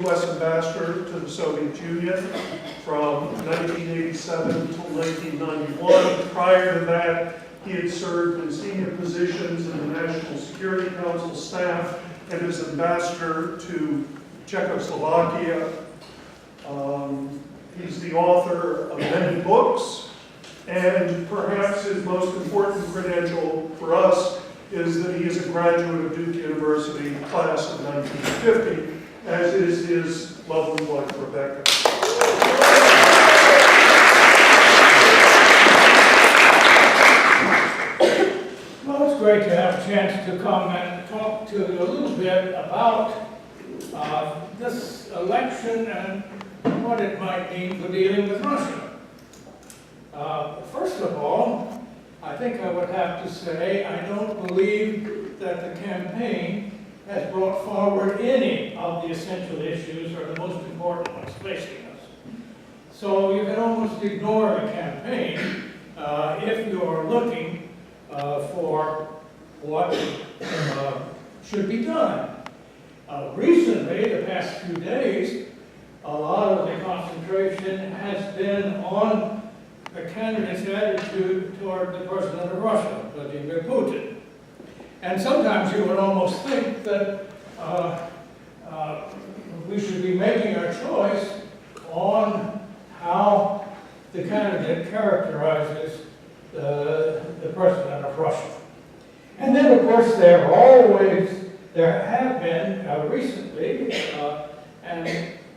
U.S. ambassador to the Soviet Union from 1987 until 1991. Prior to that, he had served in senior positions in the National Security Council staff and as ambassador to Czechoslovakia. He's the author of many books, and perhaps his most important credential for us is that he is a graduate of Duke University, class of 1950, as is his lovely wife, Rebecca. Well, it's great to have a chance to come and talk to you a little bit about this election and what it might mean for dealing with Russia. First of all, I think I would have to say I don't believe that the campaign has brought forward any of the essential issues or the most important ones facing us. So you can almost ignore the campaign if you're looking for what should be done. Recently, the past few days, a lot of the concentration has been on the candidate's attitude toward the president of Russia, Vladimir Putin. And sometimes you would almost think that we should be making our choice on how the candidate characterizes the president of Russia. And then, of course, there have been recently, and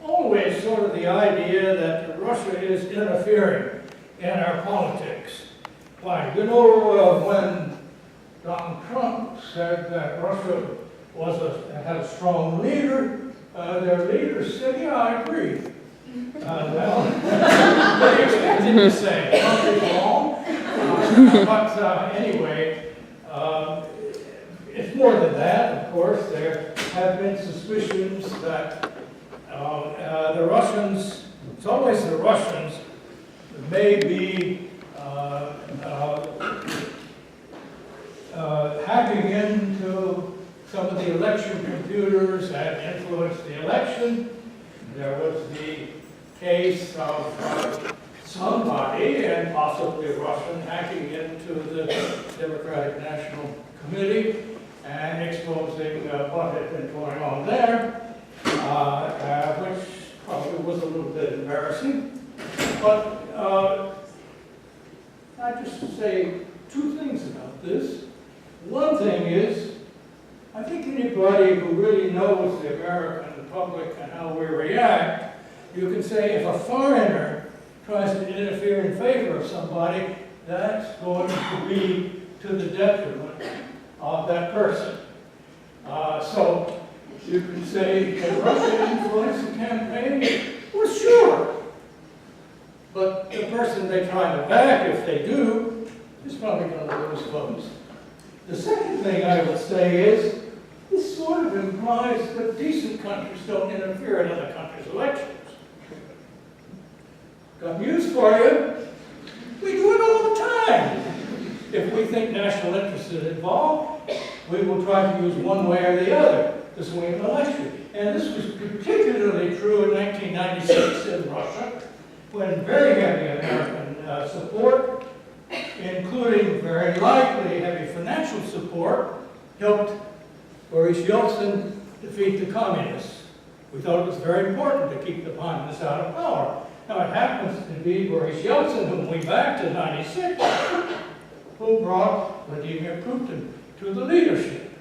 always sort of the idea that Russia is interfering in our politics. Why, you know, when Donald Trump said that Russia had a strong leader, their leaders said, yeah, I agree. Well, they expected to say, something's wrong. But anyway, it's more than that, of course. There have been suspicions that the Russians, it's always the Russians, may be hacking into some of the election computers and influence the election. There was the case of somebody, and possibly a Russian, hacking into the Democratic National Committee and exposing what had been going on there, which probably was a little bit embarrassing. But I just say two things about this. One thing is, I think anybody who really knows the American public and how we react, you can say if a foreigner tries to interfere in favor of somebody, that's going to be to the detriment of that person. So you can say, can Russia influence the campaign? Well, sure. But the person they try to back, if they do, is probably going to lose votes. The second thing I would say is, this sort of implies that decent countries don't interfere in other countries' elections. Got news for you. We do it all the time. If we think national interest is involved, we will try to use one way or the other to swing an election. And this was particularly true in 1996 in Russia, when very heavy American support, including very likely heavy financial support, helped Boris Yeltsin defeat the communists. We thought it was very important to keep the communists out of power. Now it happens to be Boris Yeltsin, whom we backed in '96, who brought Vladimir Putin to the leadership.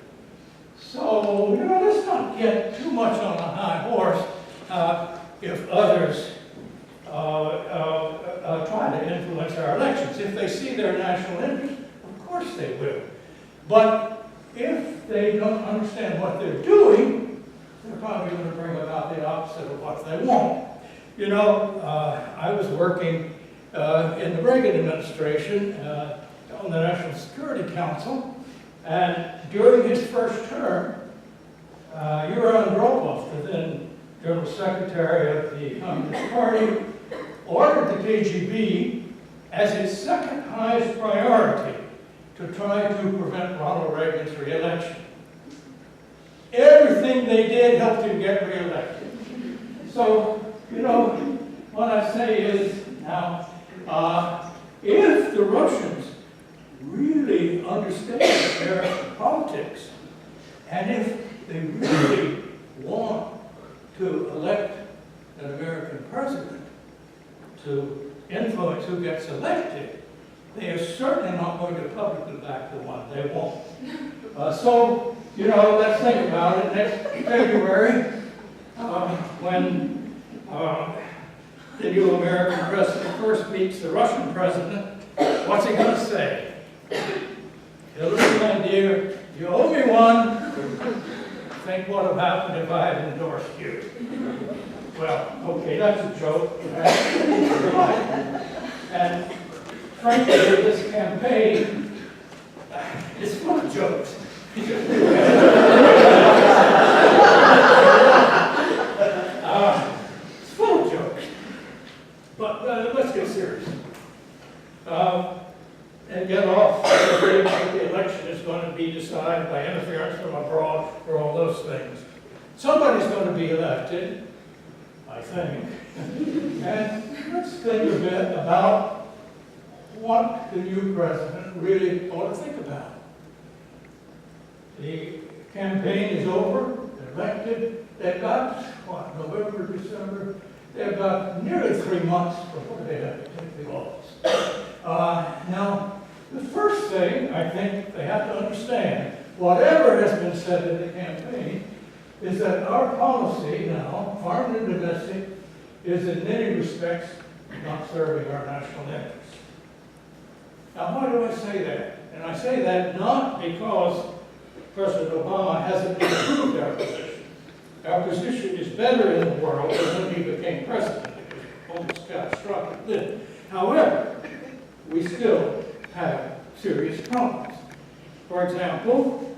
So, you know, let's not get too much on a high horse if others try to influence our elections. If they see their national interest, of course they will. But if they don't understand what they're doing, they're probably going to bring about the opposite of what they want. You know, I was working in the Reagan administration on the National Security Council, and during his first term, Yuri Andropov, the then General Secretary of the Communist Party, ordered the KGB as its second highest priority to try to prevent Ronald Reagan's re-election. Everything they did helped him get re-elected. So, you know, what I say is now, if the Russians really understand American politics, and if they really want to elect an American president to influence who gets elected, they are certainly not going to publicly back the one they won't. So, you know, let's think about it. Next February, when the new American president first meets the Russian president, what's he going to say? Hillary, my dear, you owe me one. Think what would happen if I had endorsed you. Well, okay, that's a joke. And frankly, this campaign is full of jokes. It's full of jokes. But let's get serious. And get off the election is going to be decided by interference from abroad or all those things. Somebody's going to be elected, I think. And let's think a bit about what the new president really ought to think about. The campaign is over, they're elected, they've got, what, November, December? They've got nearly 3 months before they have to take the office. Now, the first thing I think they have to understand, whatever has been said in the campaign, is that our policy now, foreign and domestic, is in many respects not serving our national interests. Now, why do I say that? And I say that not because President Obama hasn't improved our position. Our position is better in the world than when he became president. It was almost catastrophic. However, we still have serious problems. For example,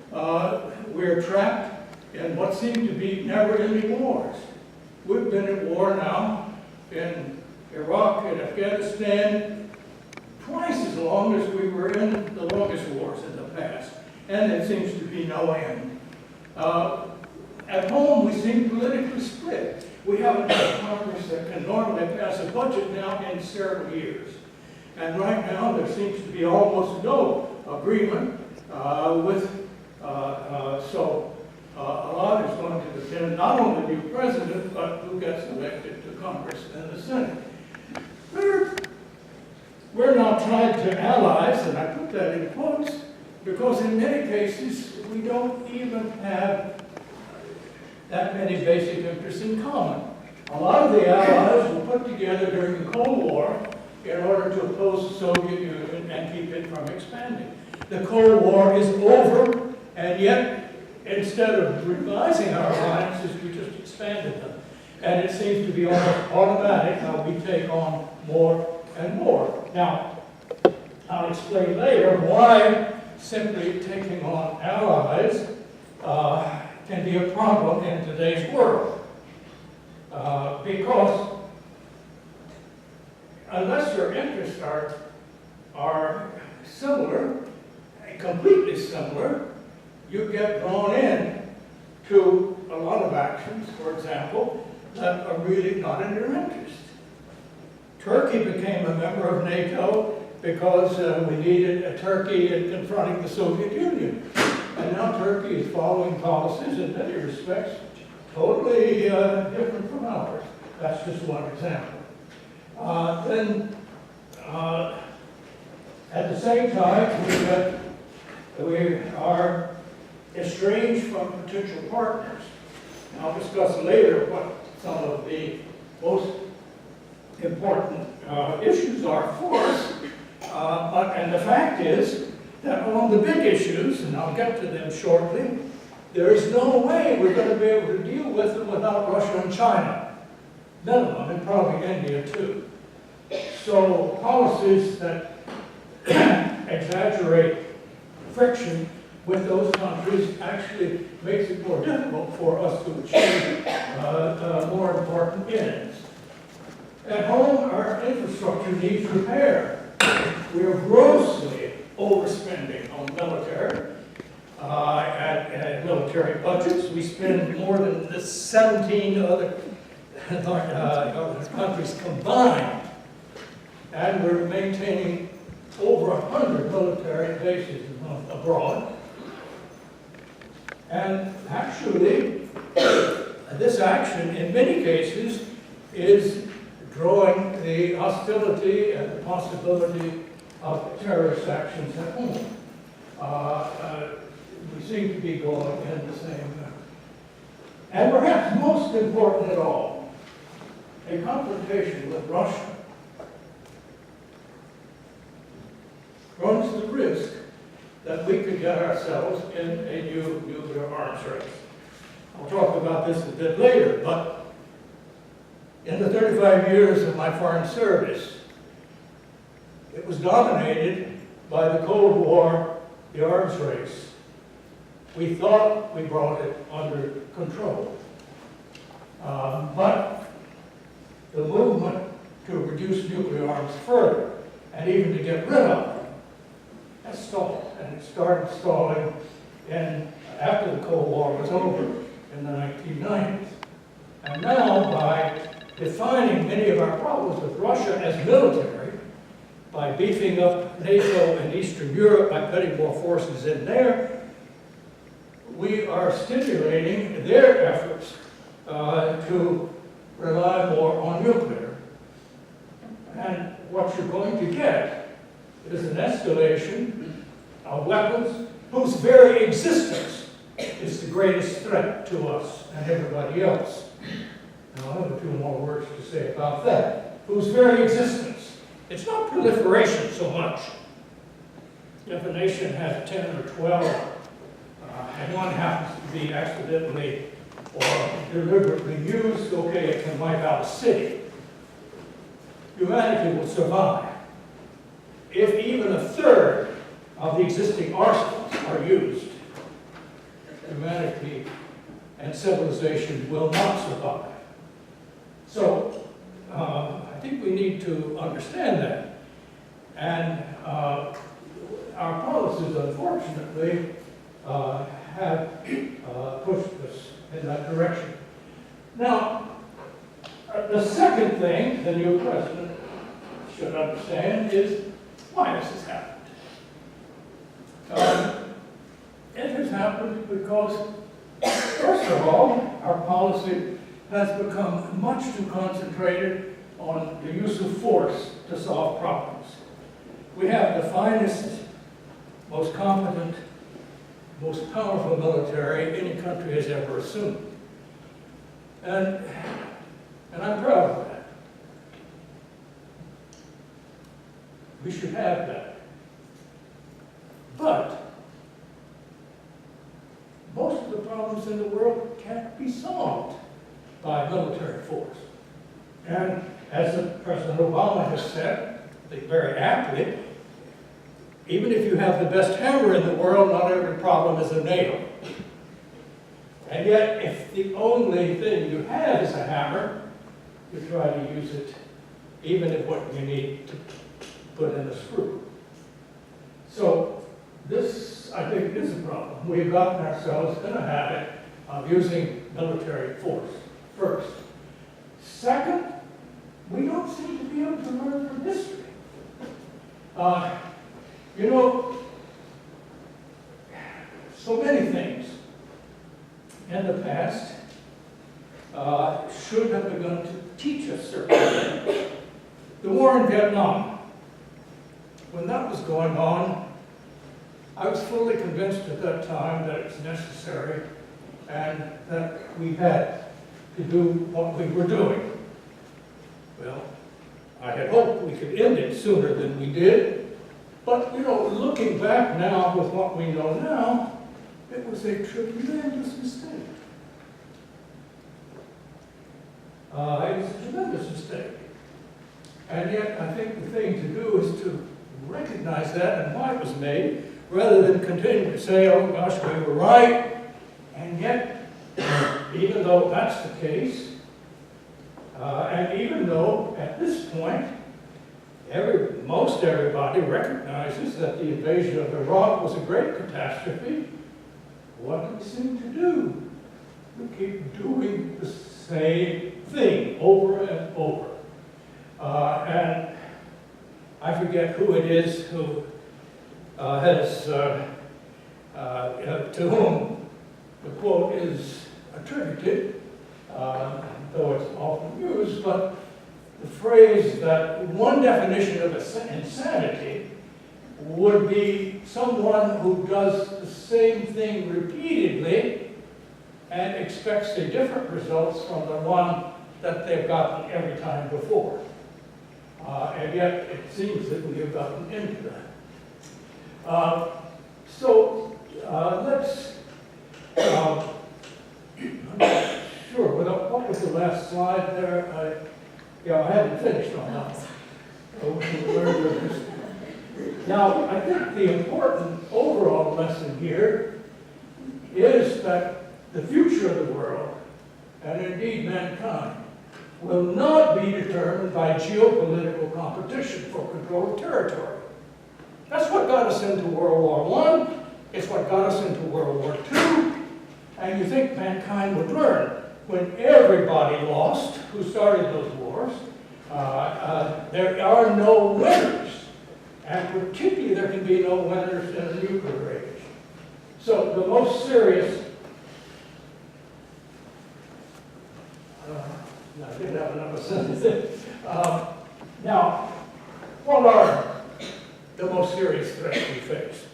we're trapped in what seem to be never-ending wars. We've been at war now in Iraq and Afghanistan twice as long as we were in the longest wars in the past, and there seems to be no end. At home, we seem politically split. We haven't had Congress that can normally pass a budget now in several years. And right now, there seems to be almost no agreement so a lot is going to depend not on the new president, but who gets elected to Congress and the Senate. We're now tied to allies, and I put that in quotes, because in many cases, we don't even have that many basic interests in common. A lot of the allies were put together during the Cold War in order to oppose the Soviet Union and keep it from expanding. The Cold War is over, and yet, instead of revising our alliances, we just expanded them. And it seems to be almost automatic how we take on more and more. Now, I'll explain later why simply taking on allies can be a problem in today's world. Because unless your interests are similar, completely similar, you get drawn in to a lot of actions, for example, that are really not in your interest. Turkey became a member of NATO because we needed a Turkey in confronting the Soviet Union. And now Turkey is following policies in many respects totally different from ours. That's just one example. At the same time, we are estranged from potential partners. And I'll discuss later what some of the most important issues are for us. And the fact is that on the big issues, and I'll get to them shortly, there is no way we're going to be able to deal with them without Russia and China. Minimum, and probably India too. So policies that exaggerate friction with those countries actually makes it more difficult for us to achieve more important ends. At home, our infrastructure needs repair. We are grossly overspending on military. At military budgets, we spend more than the 17 other countries combined. And we're maintaining over 100 military bases abroad. And actually, this action, in many cases, is drawing the hostility and the possibility of terrorist actions at home. We seem to be going in the same way. And perhaps most important of all, a confrontation with Russia runs the risk that we could get ourselves in a new nuclear arms race. I'll talk about this a bit later, but in the 35 years of my foreign service, it was dominated by the Cold War, the arms race. We thought we brought it under control. But the movement to reduce nuclear arms further, and even to get rid of them, has stalled. And it started stalling after the Cold War was over in the 1990s. And now, by defining many of our problems with Russia as military, by beefing up NATO and Eastern Europe, by putting more forces in there, we are stimulating their efforts to rely more on nuclear. And what you're going to get is an escalation of weapons whose very existence is the greatest threat to us and everybody else. And I'll have a few more words to say about that. Whose very existence. It's not proliferation so much. If a nation has 10 or 12, and one happens to be accidentally or deliberately used, okay, it can wipe out a city. Humanity will survive. If even a third of the existing arsenals are used, humanity and civilization will not survive. So, I think we need to understand that. And our policies, unfortunately, have pushed us in that direction. Now, the second thing the new president should understand is why this has happened. It has happened because, first of all, our policy has become much too concentrated on the use of force to solve problems. We have the finest, most competent, most powerful military any country has ever assumed. And I'm proud of that. We should have that. But most of the problems in the world can't be solved by military force. And as President Obama has said, I think very aptly, even if you have the best hammer in the world, not every problem is a nail. And yet, if the only thing you have is a hammer, you try to use it, even if what you need to put in a screw. So this, I think, is a problem. We've gotten ourselves in a habit of using military force first. Second, we don't seem to be able to learn from history. You know, so many things in the past should have begun to teach us certain things. The war in Vietnam, when that was going on, I was fully convinced at that time that it was necessary and that we had to do what we were doing. Well, I had hoped we could end it sooner than we did. But, you know, looking back now with what we know now, it was a tremendous mistake. It was a tremendous mistake. And yet, I think the thing to do is to recognize that and why it was made, rather than continue to say, oh gosh, we were right. And yet, even though that's the case, and even though at this point, most everybody recognizes that the invasion of Iraq was a great catastrophe, what do we seem to do? We keep doing the same thing over and over. And I forget who it is who to whom the quote is attributed, though it's often used, but the phrase that one definition of insanity would be someone who does the same thing repeatedly and expects a different results from the one that they've gotten every time before. And yet it seems that we have gotten into that. Let's, I'm not sure, what was the last slide there? I hadn't finished on that. Now, I think the important overall lesson here is that the future of the world, and indeed mankind, will not be determined by geopolitical competition for control of territory. That's what got us into World War I. It's what got us into World War II. And you think mankind would learn when everybody lost who started those wars. There are no winners. And particularly there can be no winners in a nuclear age. So the most serious, I didn't have another sentence. Now, what are the most serious threats we face?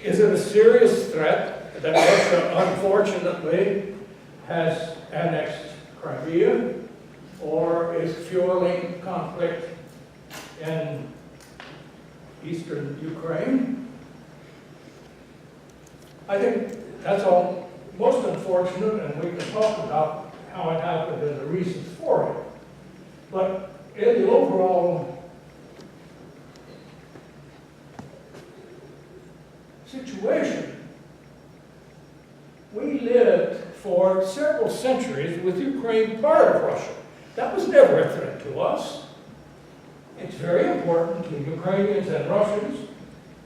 Is it a serious threat that Russia, unfortunately, has annexed Crimea, or is fueling conflict in eastern Ukraine? I think that's all most unfortunate, and we can talk about how it happened and the reasons for it. But in the overall situation, we lived for several centuries with Ukraine part of Russia. That was never a threat to us. It's very important to Ukrainians and Russians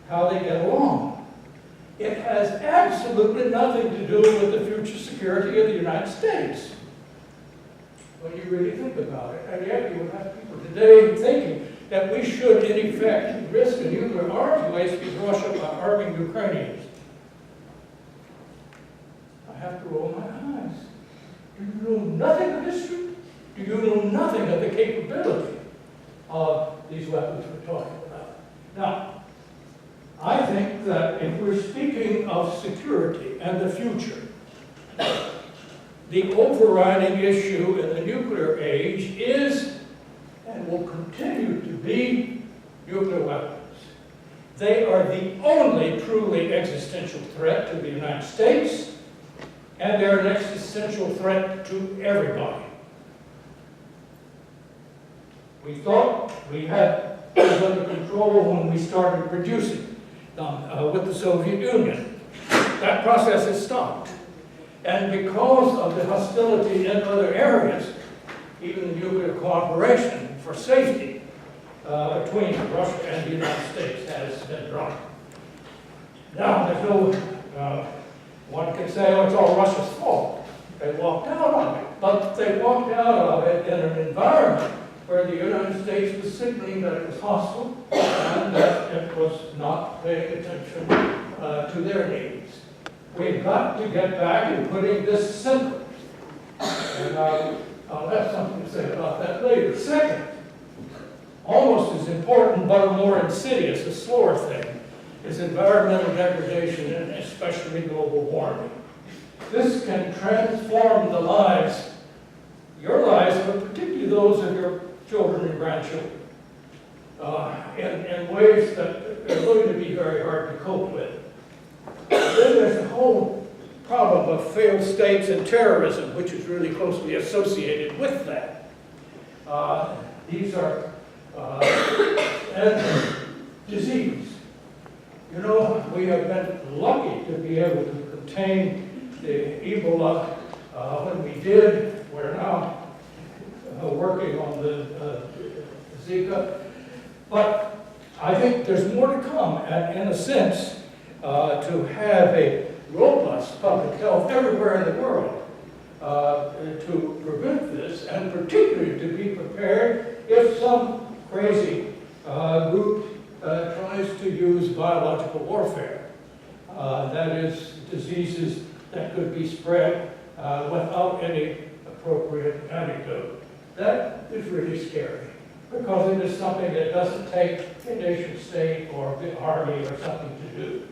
how they get along. It has absolutely nothing to do with the future security of the United States, when you really think about it. And yet you would have people today thinking that we should, in effect, risk a nuclear arms race with Russia by arming Ukrainians. I have to roll my eyes. Do you know nothing of history? Do you know nothing of the capability of these weapons we're talking about? Now, I think that if we're speaking of security and the future, the overriding issue in the nuclear age is, and will continue to be, nuclear weapons. They are the only truly existential threat to the United States, and they're an existential threat to everybody. We thought we had it under control when we started producing them with the Soviet Union. That process has stopped. And because of the hostility in other areas, even the nuclear cooperation for safety between Russia and the United States has been dropped. Now, there's no, one can say, oh, it's all Russia's fault. They walked out of it. But they walked out of it in an environment where the United States was signaling that it was hostile and that it was not paying attention to their needs. We've got to get back in putting this simply. And I'll have something to say about that later. Second, almost as important but a more insidious, a slower thing, is environmental degradation and especially global warming. This can transform the lives, your lives, but particularly those of your children and grandchildren, in ways that are going to be very hard to cope with. Then there's the whole problem of failed states and terrorism, which is really closely associated with that. These are and disease. You know, we have been lucky to be able to contain the Ebola when we did. We're now working on the Zika. But I think there's more to come, and in a sense, to have a robust public health everywhere in the world. to prevent this, and particularly to be prepared if some crazy group tries to use biological warfare. That is, diseases that could be spread without any appropriate antidote. That is really scary, because it is something that doesn't take a nation state or the army or something to do.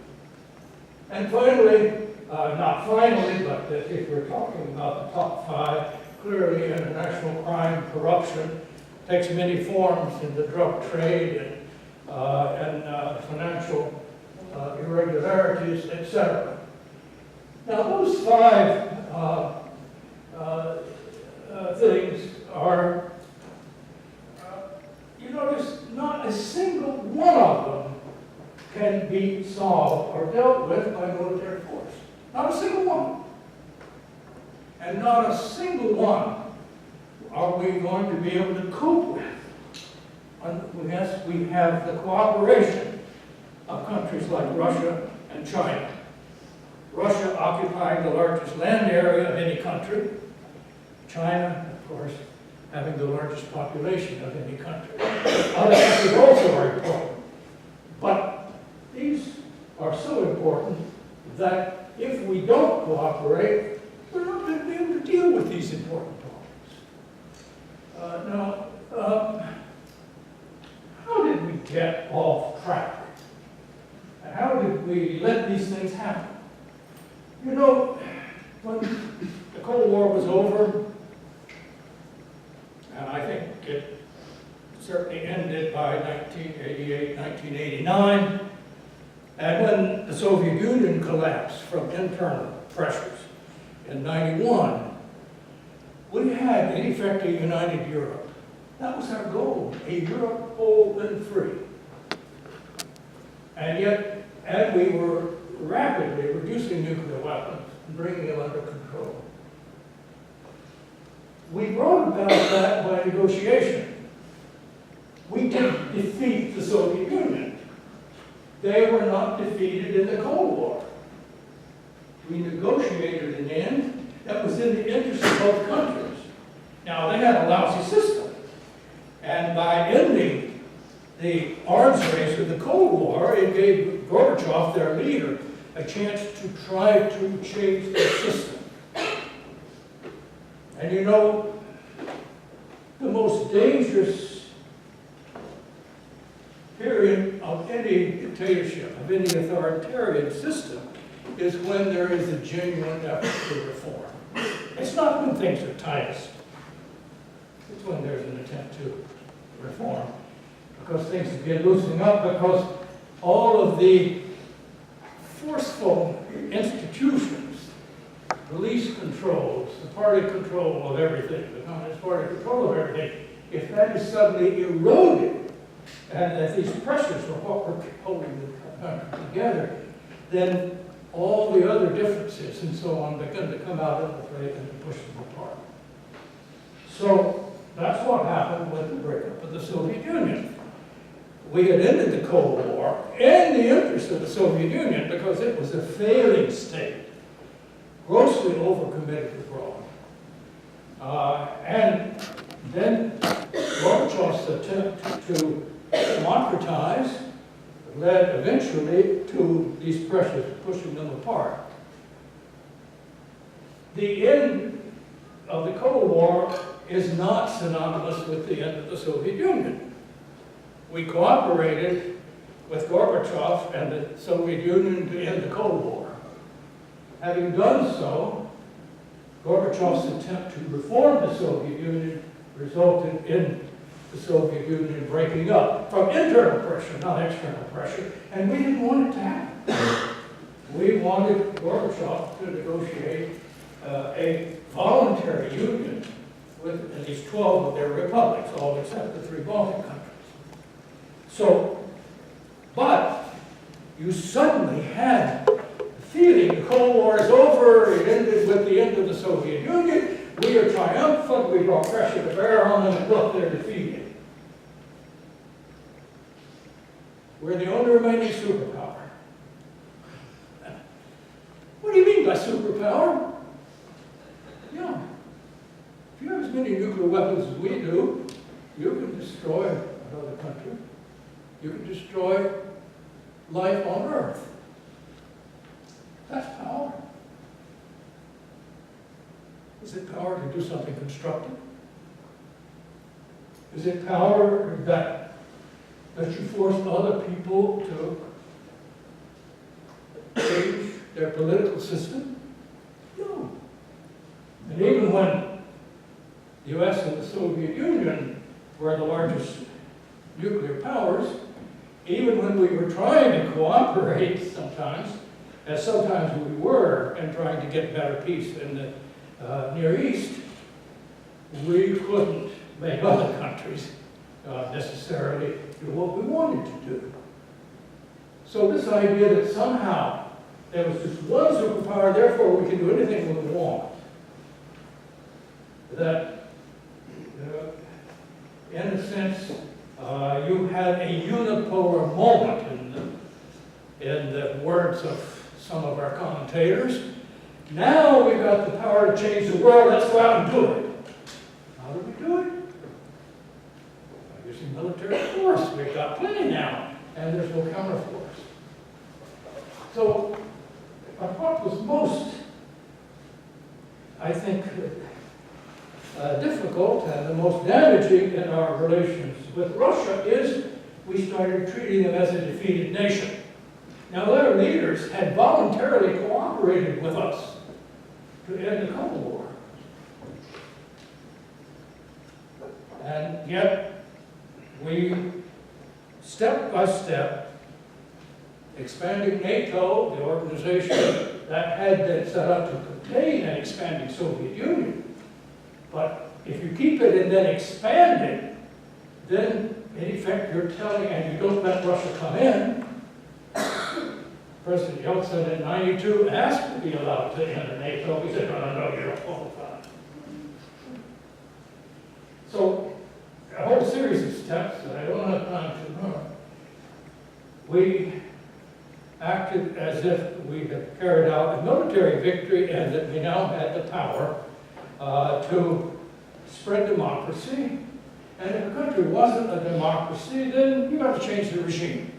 And finally, not finally, but if we're talking about the top 5, clearly international crime, corruption takes many forms in the drug trade and financial irregularities, etc. Now, those 5 things are, you notice, not a single one of them can be solved or dealt with by military force. Not a single one. And not a single one are we going to be able to cope with unless we have the cooperation of countries like Russia and China. Russia occupying the largest land area of any country. China, of course, having the largest population of any country. Other countries also are important. But these are so important that if we don't cooperate, we're not going to be able to deal with these important problems. Now, how did we get off track? And how did we let these things happen? You know, when the Cold War was over, and I think it certainly ended by 1988, 1989, and when the Soviet Union collapsed from internal pressures in 91, we had, in effect, a united Europe. That was our goal, a Europe whole and free. And we were rapidly reducing nuclear weapons and bringing them under control. We brought about that by negotiation. We didn't defeat the Soviet Union. They were not defeated in the Cold War. We negotiated an end that was in the interest of both countries. Now, they had a lousy system. And by ending the arms race of the Cold War, it gave Gorbachev, their leader, a chance to try to change the system. And you know, the most dangerous period of any dictatorship, of any authoritarian system, is when there is a genuine effort to reform. It's not when things are tightest. It's when there's an attempt to reform. Because things begin loosening up, because all of the forceful institutions, police controls, the party control of everything, the Communist Party control of everything, if that is suddenly eroded, and that these pressures are what were holding the country together, then all the other differences and so on begin to come out of the plate and to push them apart. So that's what happened with the breakup of the Soviet Union. We had ended the Cold War in the interest of the Soviet Union because it was a failing state, grossly overcommitted abroad. And then Gorbachev's attempt to democratize led eventually to these pressures pushing them apart. The end of the Cold War is not synonymous with the end of the Soviet Union. We cooperated with Gorbachev and the Soviet Union to end the Cold War. Having done so, Gorbachev's attempt to reform the Soviet Union resulted in the Soviet Union breaking up from internal pressure, not external pressure, and we didn't want it to happen. We wanted Gorbachev to negotiate a voluntary union with at least 12 of their republics, all except the 3 Baltic countries. So, but you suddenly had the feeling the Cold War is over, it ended with the end of the Soviet Union, we are triumphant, we brought pressure to bear on them, and look, they're defeated. We're the only remaining superpower. What do you mean by superpower? Yeah. If you have as many nuclear weapons as we do, you can destroy another country. You can destroy life on Earth. That's power. Is it power to do something constructive? Is it power that you force other people to change their political system? No. And even when the US and the Soviet Union were the largest nuclear powers, even when we were trying to cooperate sometimes, as sometimes we were, and trying to get better peace in the Near East, we couldn't make other countries necessarily do what we wanted to do. So this idea that somehow there was just one superpower, therefore we can do anything we want, that in a sense you had a unipolar moment in the words of some of our commentators. Now we've got the power to change the world, let's go out and do it. How do we do it? By using military force. We've got plenty now, and there's no counterforce. So, what was most, I think, difficult and the most damaging in our relations with Russia is we started treating them as a defeated nation. Now, their leaders had voluntarily cooperated with us to end the Cold War. And yet, we, step by step, expanding NATO, the organization that had been set up to contain an expanding Soviet Union. But if you keep it and then expand it, then in effect you're telling, and you don't let Russia come in. President Yeltsin in '92 asked to be allowed to enter NATO. He said, no, you don't qualify. So, a whole series of steps that I don't have time to run. We acted as if we had carried out a military victory and that we now had the power to spread democracy. And if a country wasn't a democracy, then you got to change the regime.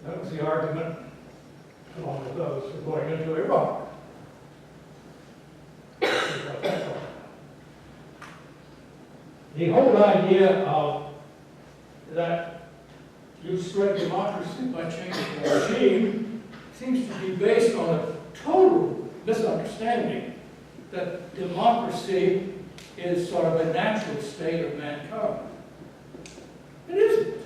That was the argument along with those for going into Iraq. The whole idea of that you spread democracy by changing the regime seems to be based on a total misunderstanding that democracy is sort of a natural state of mankind. It isn't.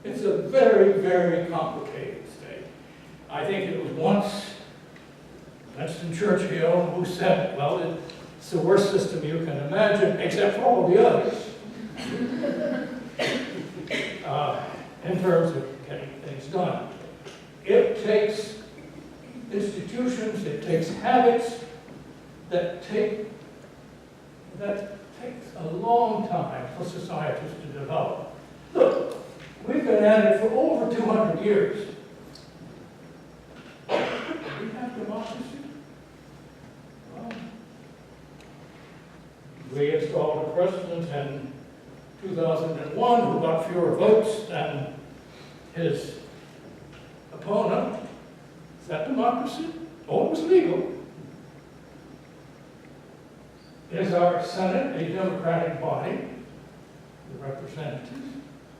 It's a very, very complicated state. I think it was once Winston Churchill who said, well, it's the worst system you can imagine, except for all the others, in terms of getting things done. It takes institutions, it takes habits that takes a long time for societies to develop. Look, we've been at it for over 200 years. Do we have democracy? Well, we installed a president in 2001 who got fewer votes than his opponent. Is that democracy? Oh, it was legal. Is our Senate a democratic body? The representatives?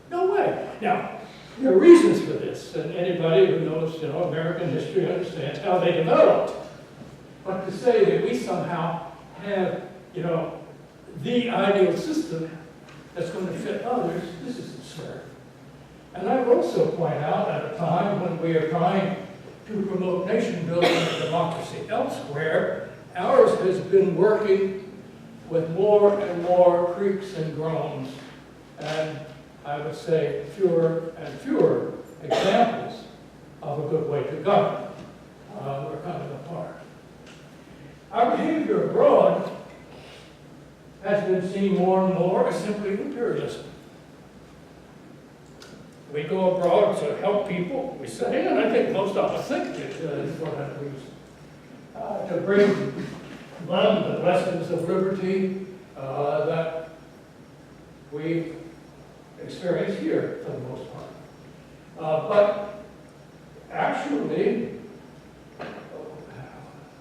No way. Now, there are reasons for this, and anybody who knows, American history understands how they developed. But to say that we somehow have, the ideal system that's going to fit others, this is absurd. And I would also point out at a time when we are trying to promote nation building and democracy elsewhere, ours has been working with more and more creaks and groans, and I would say fewer and fewer examples of a good way to govern. We're kind of apart. Our behavior abroad has been seen more and more as simply imperialism. We go abroad to help people, we say, and I think most of us think it is for that reason. To bring them the blessings of liberty that we experience here for the most part. But actually,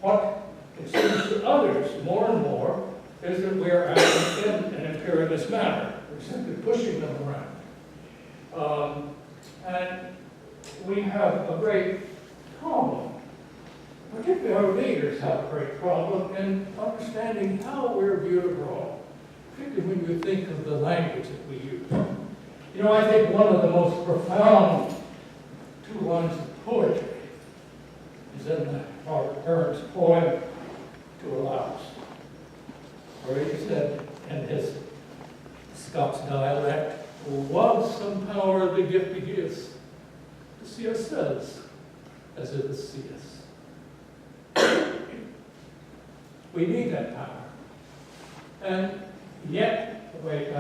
what it seems to others more and more is that we are acting in an imperialist manner. We're simply pushing them around. And we have a great problem. Particularly our leaders have a great problem in understanding how we're viewed abroad, particularly when you think of the language that we use. You know, I think one of the most profound two lines of poetry is in Robert Burns' poem, To a Louse, where he said in his Scots dialect, "Was some power the gift he gives, to see ourselves as it is see us." We need that power. And yet, wait,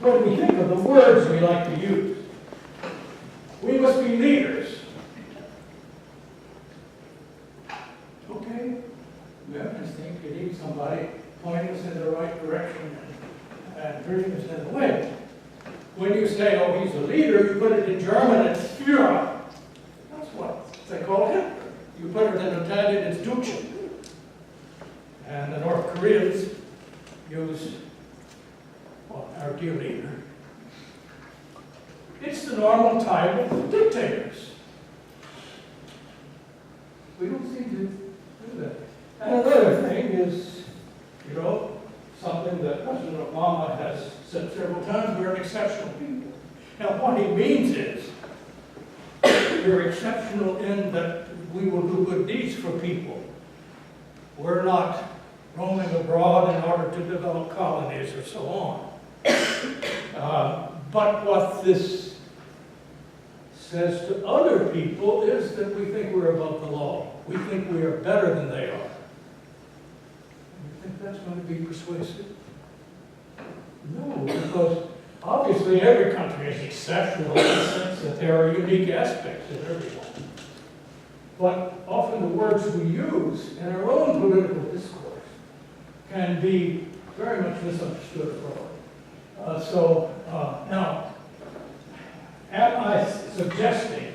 when we think of the words we like to use, we must be leaders. Okay, Americans think you need somebody pointing us in the right direction and bringing us in the way. When you say, oh, he's a leader, you put it in German, it's Führer. That's what they call Hitler. You put it in Italian, it's Duce. And the North Koreans use, well, our dear leader. It's the normal type of dictators. We don't seem to do that. And another thing is, you know, something that President Obama has said several times, we're an exceptional people. Now, what he means is, we're exceptional in that we will do good deeds for people. We're not roaming abroad in order to develop colonies or so on. But what this says to other people is that we think we're above the law. We think we are better than they are. You think that's going to be persuasive? No, because obviously every country is exceptional in the sense that there are unique aspects of everyone. But often the words we use in our own political discourse can be very much misunderstood abroad. Now, am I suggesting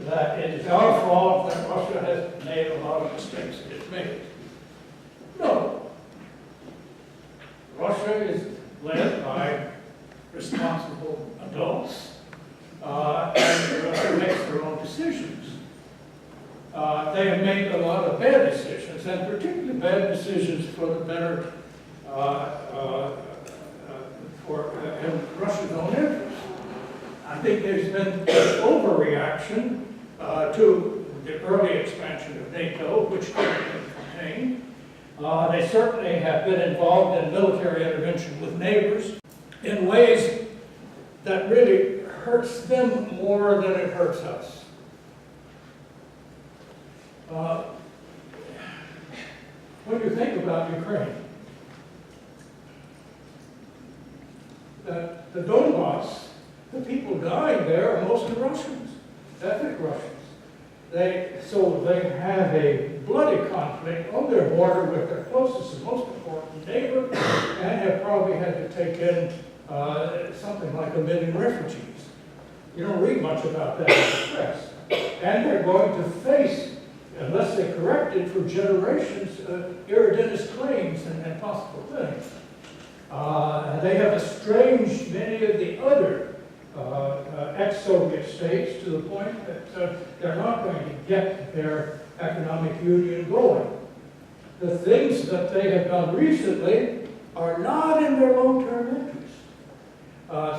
that it is our fault that Russia has made a lot of mistakes that it's made? No. Russia is led by responsible adults, and Russia makes their own decisions. They have made a lot of bad decisions, and particularly bad decisions for the better, in Russia's own interest. I think there's been an overreaction to the early expansion of NATO, which could have been contained. They certainly have been involved in military intervention with neighbors in ways that really hurts them more than it hurts us. When you think about Ukraine, the Donbass, the people dying there are mostly Russians, ethnic Russians. So they have a bloody conflict on their border with their closest and most important neighbor, and have probably had to take in something like 1 million refugees. You don't read much about that in the press. And they're going to face, unless they correct it for generations, irredentis claims and possible things. They have estranged many of the other ex-Soviet states to the point that they're not going to get their economic union going. The things that they have done recently are not in their long-term interest.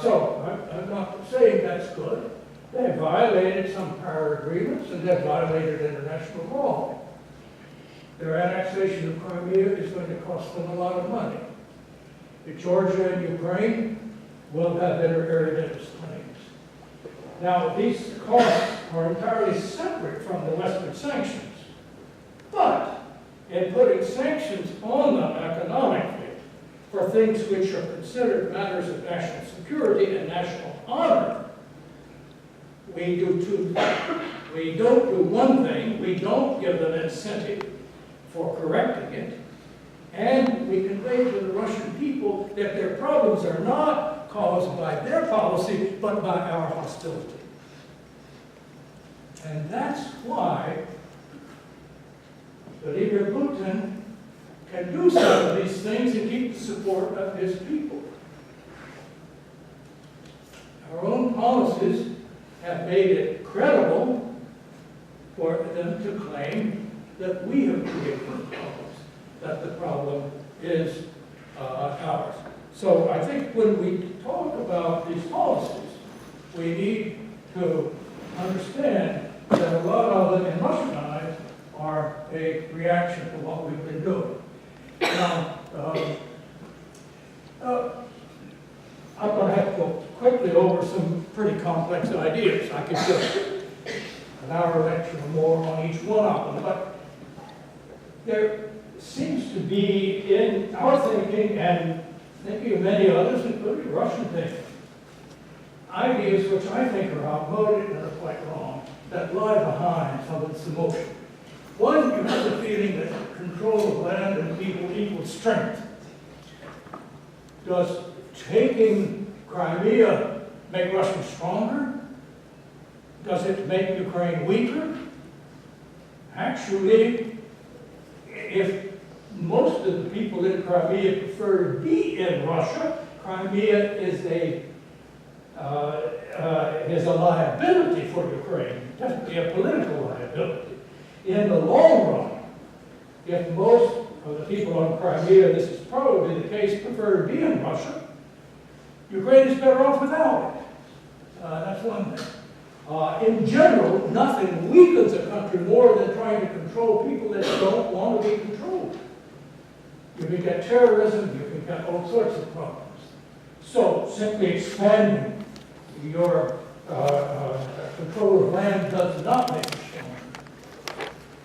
So I'm not saying that's good. They violated some prior agreements and they violated international law. Their annexation of Crimea is going to cost them a lot of money. Georgia and Ukraine will have irredentis claims. Now, these costs are entirely separate from the Western sanctions. But in putting sanctions on them economically, for things which are considered matters of national security and national honor, we do two things. We don't do one thing, we don't give them incentive for correcting it, and we convey to the Russian people that their problems are not caused by their policy, but by our hostility. And that's why Vladimir Putin can do some of these things and keep the support of his people. Our own policies have made it credible for them to claim that we have created the problems, that the problem is ours. So I think when we talk about these policies, we need to understand that a lot of them in Russian eyes are a reaction to what we've been doing. Now, I'm going to have to go quickly over some pretty complex ideas. I could give an hour lecture or more on each one of them, but there seems to be in our thinking, and thinking of many others, including Russian thinking, ideas which I think are outmoded and are quite wrong, that lie behind some of this emotion. One, you have the feeling that control of land and people equals strength. Does taking Crimea make Russia stronger? Does it make Ukraine weaker? Actually, if most of the people in Crimea prefer to be in Russia, Crimea is a liability for Ukraine, definitely a political liability. In the long run, if most of the people on Crimea, this is probably the case, prefer to be in Russia, Ukraine is better off without it. That's one thing. In general, nothing weakens a country more than trying to control people that don't want to be controlled. You can get terrorism, you can get all sorts of problems. So simply expanding your control of land does not make you stronger.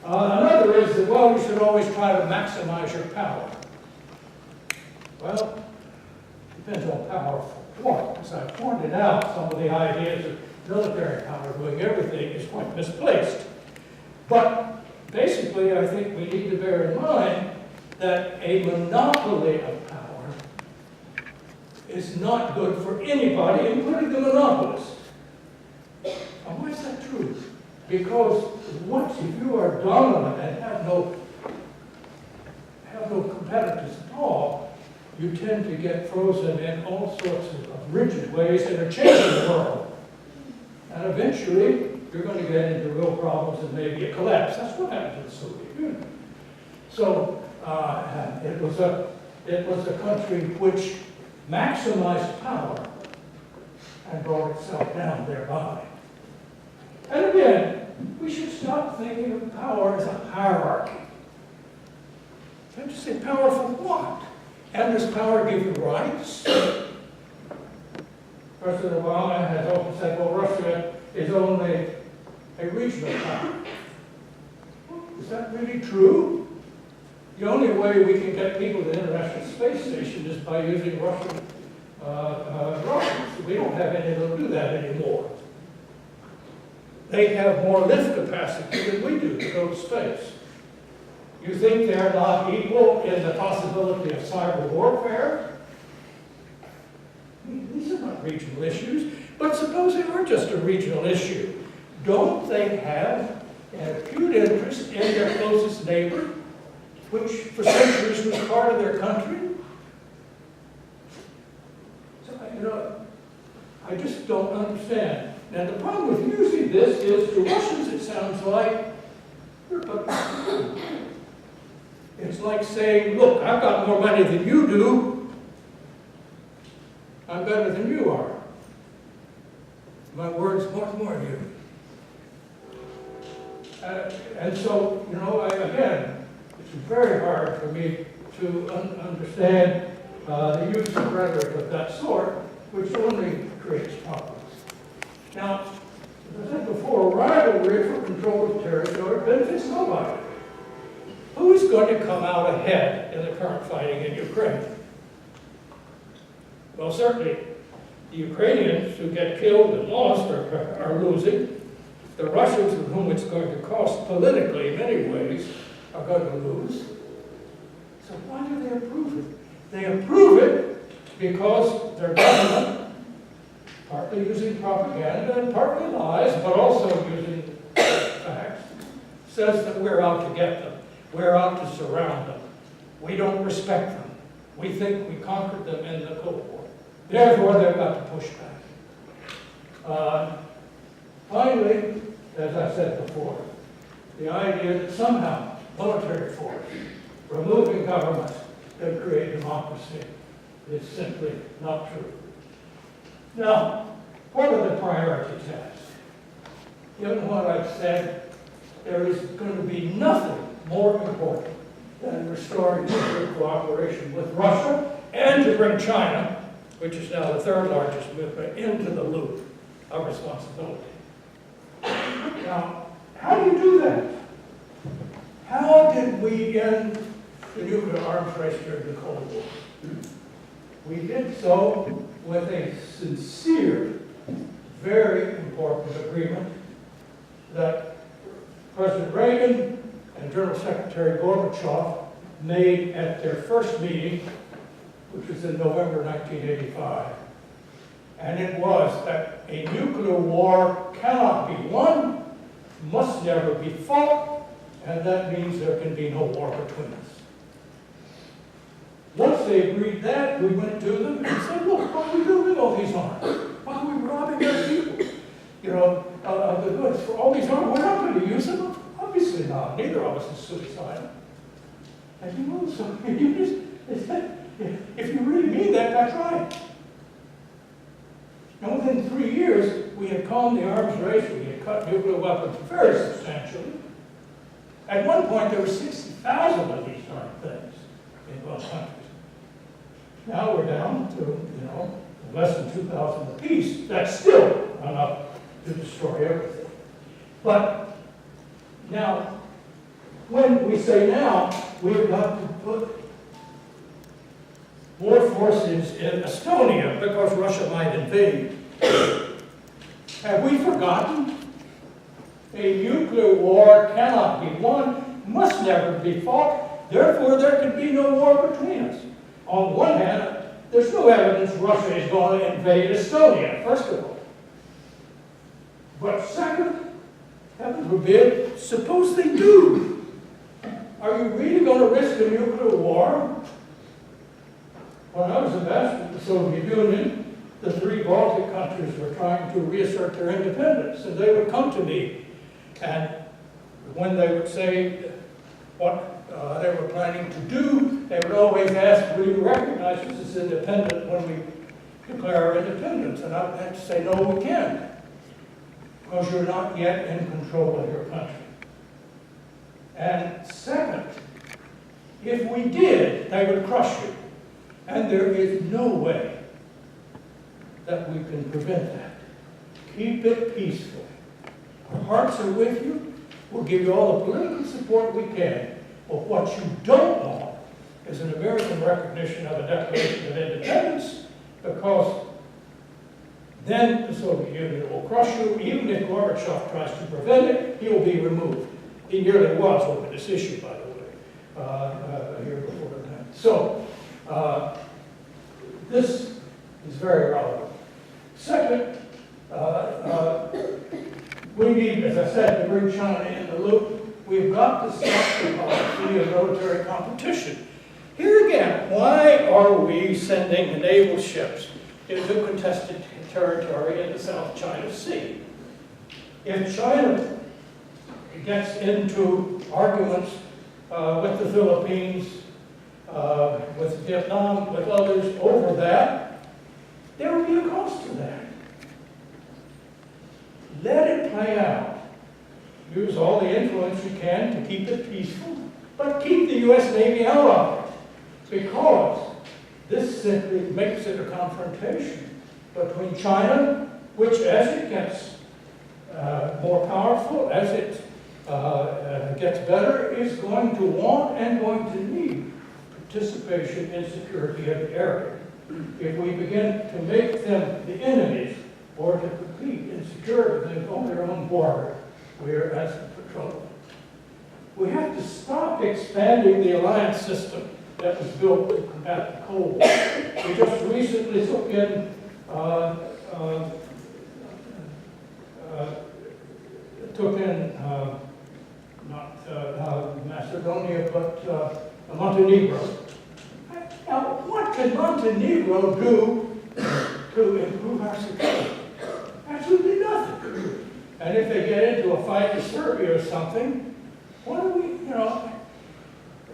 Another is that, well, you should always try to maximize your power. Well, depends on power for what. As I pointed out, some of the ideas of military power doing everything is quite misplaced. But basically, I think we need to bear in mind that a monopoly of power is not good for anybody, including the monopolist. Now, why is that true? Because once if you are dominant and have no competitors at all, you tend to get frozen in all sorts of rigid ways that are changing the world. And eventually, you're going to get into real problems and maybe a collapse. That's what happened to the Soviet Union. So it was a country which maximized power and brought itself down thereby. And again, we should stop thinking of power as a hierarchy. Can't you say power for what? And does power give you rights? President Obama has often said, well, Russia is only a regional power. Is that really true? The only way we can get people to the International Space Station is by using Russian rockets. We don't have any of them do that anymore. They have more lift capacity than we do to go to space. You think they're not equal in the possibility of cyber warfare? These are not regional issues, but suppose they are just a regional issue. Don't they have an acute interest in their closest neighbor, which for centuries was part of their country? So, I just don't understand. And the problem with using this is, to Russians it sounds like, it's like saying, look, I've got more money than you do. I'm better than you are. My word's worth more than you. And so, again, it's very hard for me to understand the use of rhetoric of that sort, which only creates problems. Now, as I said before, rivalry for control of territory benefits nobody. Who is going to come out ahead in the current fighting in Ukraine? Well, certainly, the Ukrainians who get killed and lost are losing. The Russians, with whom it's going to cost politically in many ways, are going to lose. So why do they approve it? They approve it because their government, partly using propaganda and partly lies, but also using facts, says that we're out to get them. We're out to surround them. We don't respect them. We think we conquered them in the Cold War. Therefore, they've got to push back. Finally, as I said before, the idea that somehow military force, removing government, can create democracy is simply not true. Now, what are the priority tasks? Given what I've said, there is going to be nothing more important than restoring nuclear cooperation with Russia and to bring China, which is now the third largest movement, into the loop of responsibility. Now, how do you do that? How did we end the nuclear arms race during the Cold War? We did so with a sincere, very important agreement that President Reagan and General Secretary Gorbachev made at their first meeting, which was in November 1985. And it was that a nuclear war cannot be won, must never be fought, and that means there can be no war between us. Once they agreed that, we went to them and said, look, what are we doing all these arms? Why are we robbing our people? You know, of the goods. For all these arms, we're not going to use them. Obviously not. Neither of us is suicidal. And you know, so you just, if you really mean that, that's right. And within 3 years, we had calmed the arms race. We had cut nuclear weapons very substantially. At one point, there were 60,000 of these darn things in both countries. Now we're down to, you know, less than 2,000 apiece. That's still enough to destroy everything. But now, when we say now, we've got to put more forces in Estonia because Russia might invade. Have we forgotten? A nuclear war cannot be won, must never be fought, therefore there can be no war between us. On the one hand, there's no evidence Russia is going to invade Estonia, first of all. But second, heaven forbid, suppose they do. Are you really going to risk a nuclear war? When I was ambassador to the Soviet Union, the 3 Baltic countries were trying to reassert their independence, and they would come to me, and when they would say what they were planning to do, they would always ask, will you recognize us as independent when we declare our independence? And I would have to say, no, we can't, because you're not yet in control of your country. And second, if we did, they would crush you. And there is no way that we can prevent that. Keep it peaceful. Our hearts are with you. We'll give you all the political support we can. But what you don't want is an American recognition of a Declaration of Independence, because then the Soviet Union will crush you. Even if Gorbachev tries to prevent it, he will be removed. He nearly was over this issue, by the way, a year before that. So, this is very relevant. Second, we need, as I said, to bring China in the loop. We've got to stop the policy of military competition. Here again, why are we sending naval ships into contested territory in the South China Sea? If China gets into arguments with the Philippines, with Vietnam, with others over that, there will be a cost to that. Let it play out. Use all the influence you can to keep it peaceful, but keep the U.S. Navy out of it, because this simply makes it a confrontation between China, which as it gets more powerful, as it gets better, is going to want and going to need participation in security of the area. if we begin to make them the enemies or to compete in security things on their own border, we are asking for trouble. We have to stop expanding the alliance system that was built to combat the Cold War. We just recently took in not Macedonia, but Montenegro. Now, what can Montenegro do to improve our security? Absolutely nothing. And if they get into a fight with Serbia or something, what do we,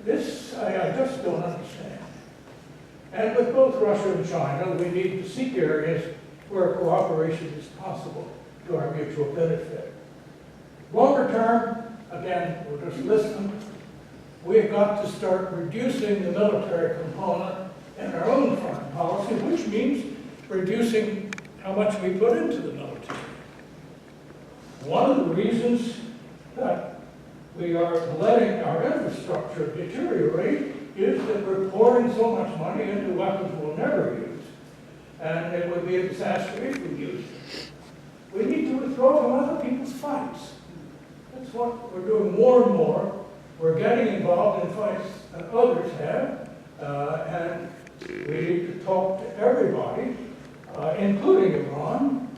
this I just don't understand. And with both Russia and China, we need to seek areas where cooperation is possible to our mutual benefit. Longer term, again, we'll just listen. We've got to start reducing the military component in our own foreign policy, which means reducing how much we put into the military. One of the reasons that we are letting our infrastructure deteriorate is that we're pouring so much money into weapons we'll never use, and it would be a disaster if we used them. We need to withdraw from other people's fights. That's what we're doing more and more. We're getting involved in fights that others have, and we need to talk to everybody, including Iran,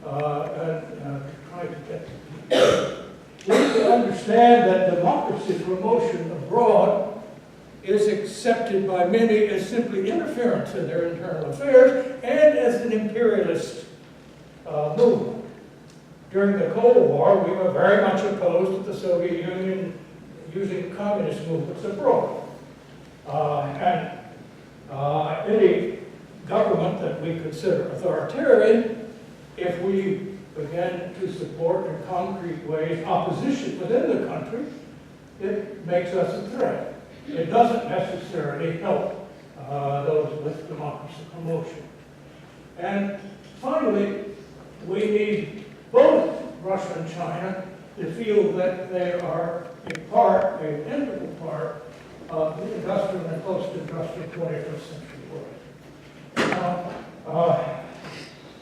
and try to get we need to understand that democracy promotion abroad is accepted by many as simply interference in their internal affairs and as an imperialist movement. During the Cold War, we were very much opposed to the Soviet Union using communist movements abroad. Any government that we consider authoritarian, if we begin to support in concrete ways opposition within the country, it makes us a threat. It doesn't necessarily help those with democracy promotion. And finally, we need both Russia and China to feel that they are a part, an integral part of the industrial and post-industrial 21st century world.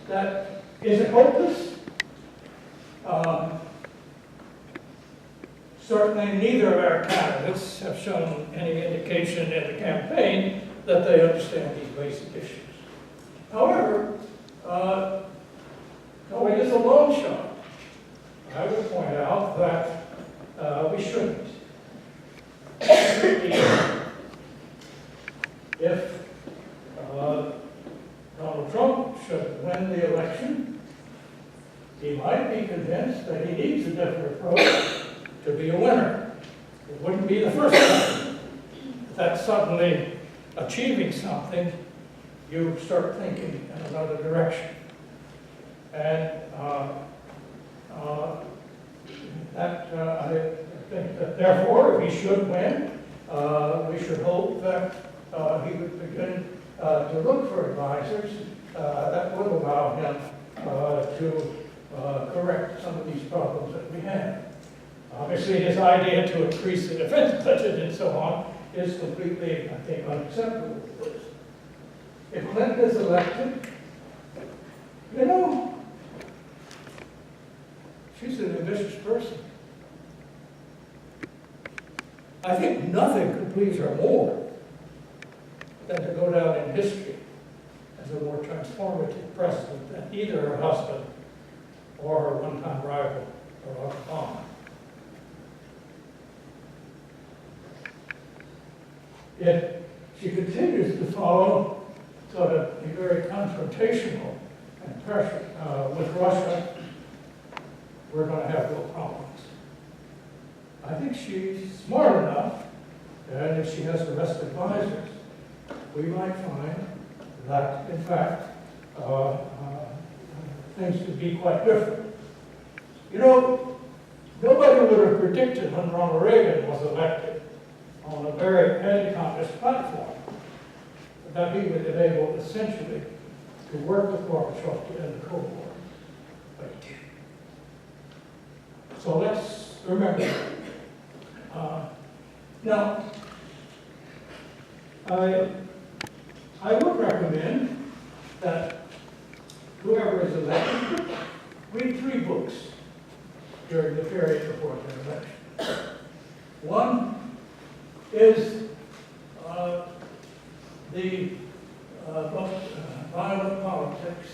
That is it hopeless? Certainly neither of our candidates have shown any indication in the campaign that they understand these basic issues. However, though it is a long shot, I would point out that we shouldn't. If Donald Trump should win the election, he might be convinced that he needs a different approach to be a winner. It wouldn't be the first time that suddenly achieving something, you start thinking in another direction. And I think that therefore, if he should win, we should hope that he would begin to look for advisors that would allow him to correct some of these problems that we have. Obviously, his idea to increase the defense budget and so on is completely, I think, unacceptable to us. If Clinton is elected, she's an ambitious person. I think nothing could please her more than to go down in history as a more transformative president than either her husband or her one-time rival, Barack Obama. If she continues to follow sort of a very confrontational and pressure with Russia, we're going to have real problems. I think she's smart enough, and if she has the rest advisors, we might find that, in fact, things could be quite different. Nobody would have predicted when Ronald Reagan was elected on a very anti-communist platform that he would have been able essentially to work with Gorbachev to end the Cold War. But he did. So let's remember. Now, I would recommend that whoever is elected read 3 books during the period before the election. One is the book, Violent Politics,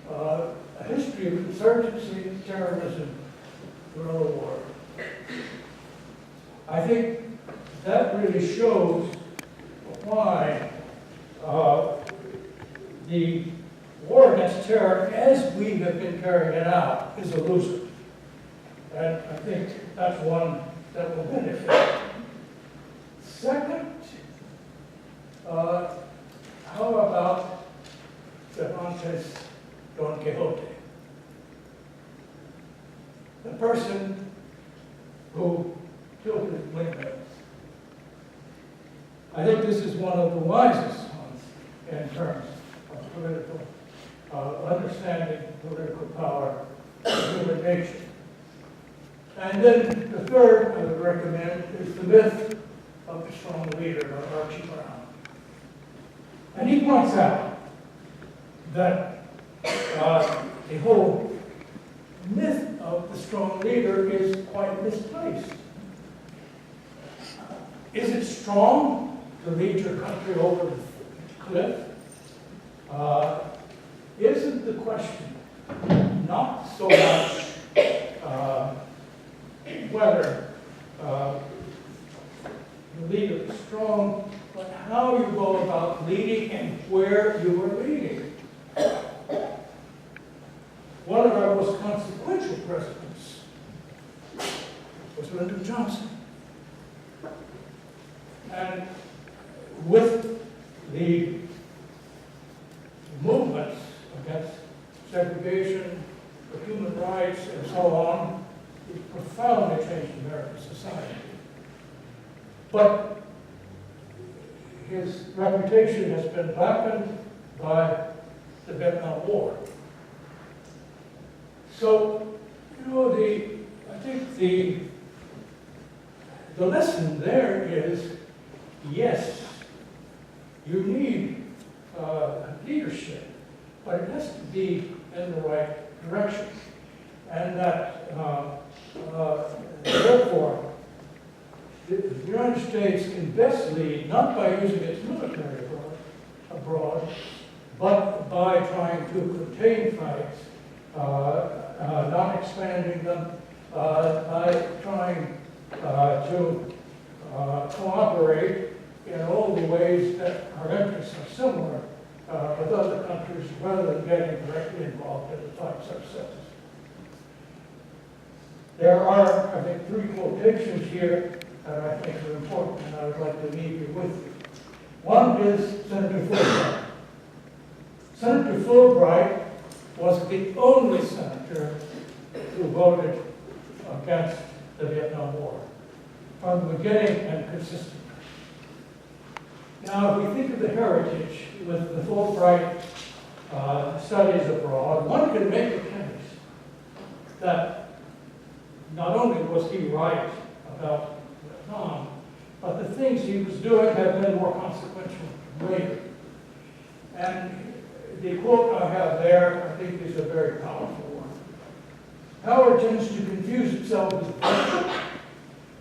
a history of insurgency, terrorism, guerrilla war. I think that really shows why the war against terror, as we have been carrying it out, is a loser. And I think that's one that will benefit. Second, how about Cervantes' Don Quixote? The person who killed his wingmates. I think this is one of the wisest ones in terms of political understanding political power of human nature. And then the third I would recommend is The Myth of the Strong Leader of Archie Brown. And he points out that the whole myth of the strong leader is quite misplaced. Is it strong to lead your country over the cliff? Isn't the question not so much whether the leader is strong, but how you go about leading and where you are leading? One of our most consequential presidents was Lyndon Johnson. And with the movements against segregation, for human rights, and so on, it profoundly changed American society. But his reputation has been blackened by the Vietnam War. So, you know, I think the lesson there is, yes, you need leadership, but it has to be in the right direction. And that, therefore, the United States can best lead, not by using its military abroad, but by trying to contain fights, not expanding them, by trying to cooperate in all the ways that our interests are similar with other countries, rather than getting directly involved in the fights ourselves. There are, I think, 3 quotations here that I think are important, and I would like to leave you with. One is Senator Fulbright. Senator Fulbright was the only senator who voted against the Vietnam War from the beginning and consistently. Now, if we think of the heritage with the Fulbright studies abroad, one can make a case that not only was he right about Vietnam, but the things he was doing have been more consequential later. And the quote I have there, I think, is a very powerful one. Power tends to confuse itself with virtue,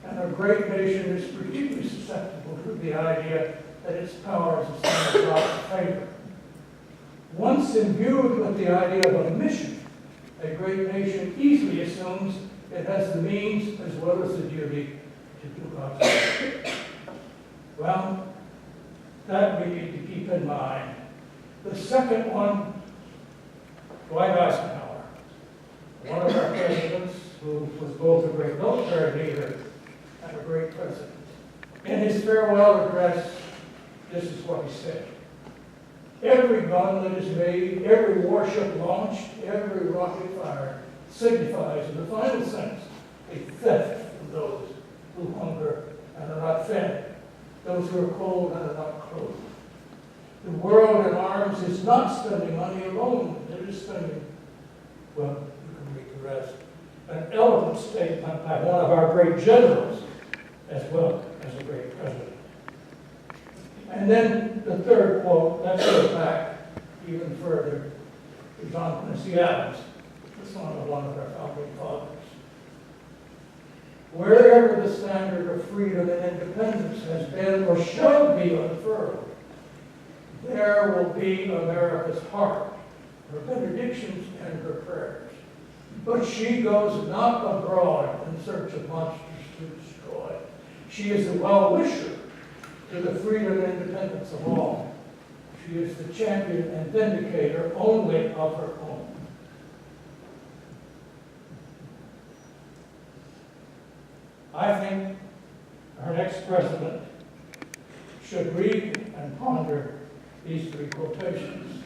and a great nation is particularly susceptible to the idea that its power is a sign of God's favor. Once imbued with the idea of a mission, a great nation easily assumes it has the means as well as the duty to do God's will. Well, that we need to keep in mind. The second one, Dwight Eisenhower, one of our presidents who was both a great military leader and a great president. In his farewell address, this is what he said. Every gun that is made, every warship launched, every rocket fired signifies, in the final sense, a theft from those who hunger and are not fed, those who are cold and are not clothed. The world in arms is not spending money alone. It is spending, well, you can read the rest, an eloquent statement by one of our great generals, as well as a great president. And then the third quote, that goes back even further to John Quincy Adams, the son of one of our founding fathers. Wherever the standard of freedom and independence has been or shall be unfurled, there will be America's heart, her benedictions and her prayers. But she goes not abroad in search of monsters to destroy. She is a well-wisher to the freedom and independence of all. She is the champion and vindicator only of her own. I think our next president should read and ponder these three quotations,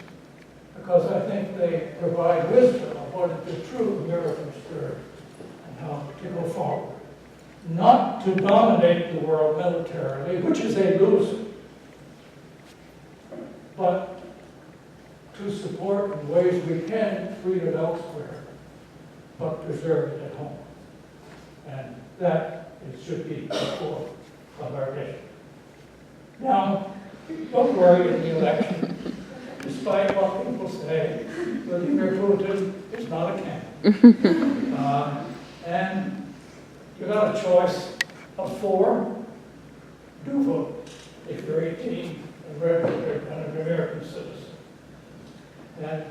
because I think they provide wisdom of what is the true American spirit and how to go forward. Not to dominate the world militarily, which is a loser, but to support in ways we can freedom elsewhere, but preserve it at home. And that it should be the core of our nation. Now, don't worry in the election. Despite what people say, Vladimir Putin is not a candidate. And you got a choice of 4. Do vote if you're 18 and registered and an American citizen. And